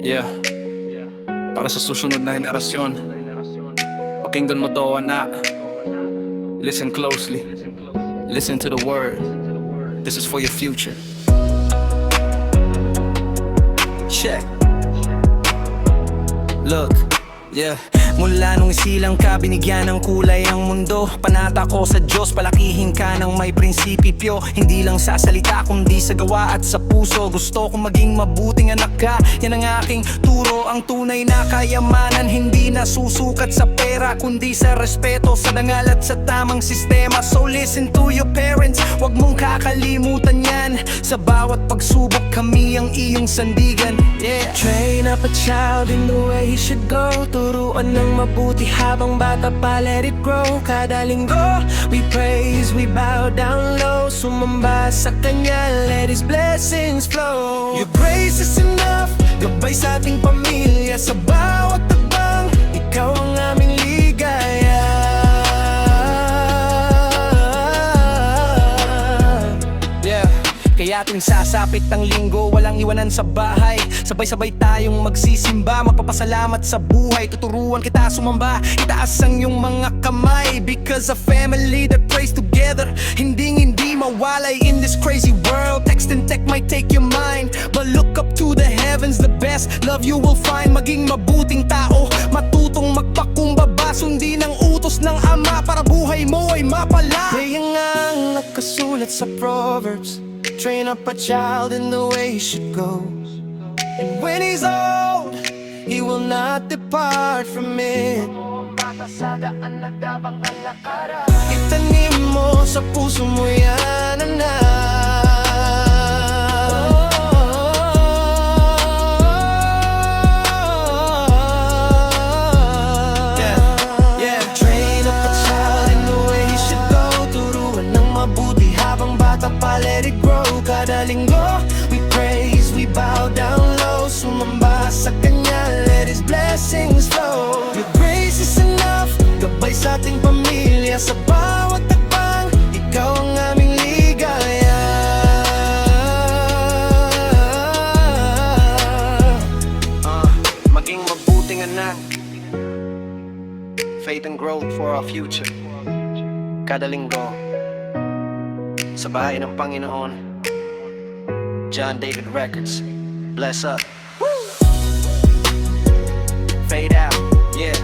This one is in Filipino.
Yeah, para sa susunod na henerasyon. Pakinggan mo to, anak. Listen closely. Listen to the word. This is for your future. Check. Look, yeah. Mula nung silang ka, binigyan ng kulay ang mundo. Panata ko sa Diyos, palakihin ka ng may prinsipyo. Hindi lang sa salita, kundi sa gawa at sa puso. Gusto kong maging mabuting anak ka, yan ang aking turo. Ang tunay na kayamanan, hindi nasusukat sa pera, kundi sa respeto, sa dangal at sa tamang sistema. So listen to your parents, wag mong kakalimutan yan. Sa bawat pagsubok, kami ang iyong sandigan. Yeah. Train up a child in the way he should go. Turuan ng mabuti habang bata pa, let it grow. Kada linggo, we praise, we bow down low. Sumamba sa Kanya, let His blessings flow. Your grace is enough, gabay sa ating pamilya. Sa bawat tagbang, Ikaw ang aming ligaya. Yeah. Kaya tuwing sasapit ang linggo, walang iwanan sa bahay. Sabay-sabay tayong magsisimba, magpapasalamat sa buhay. Tuturuan kita sumamba, itaas ang iyong mga kamay. Because a family that prays together, hindi mawalay in this crazy world. Text and tech might take your mind, but look up to the heavens, the best love you will find. Maging mabuting tao, matutong magpakumbaba, sundin ang utos ng Ama para buhay mo ay mapala. Kaya nga ang nakasulat sa Proverbs, train up a child in the way he should go. And when he's old, he will not depart from it. Itanim mo sa puso mo yan, anak. Yeah. Train up a child in the way he should go. Turuan ng mabuti habang bata pa, let it grow. Kada linggo, we praise, we bow down low. Sumamba sa Kanya, let His blessings flow. Your grace is enough, gabay sa ating pamilya. Sa bawat tagbang, Ikaw ang aming ligaya. Maging mabuting anak, faith and growth for our future. Kada linggo, sa bahay ng Panginoon, John David Records. Bless up. Fade out, yeah.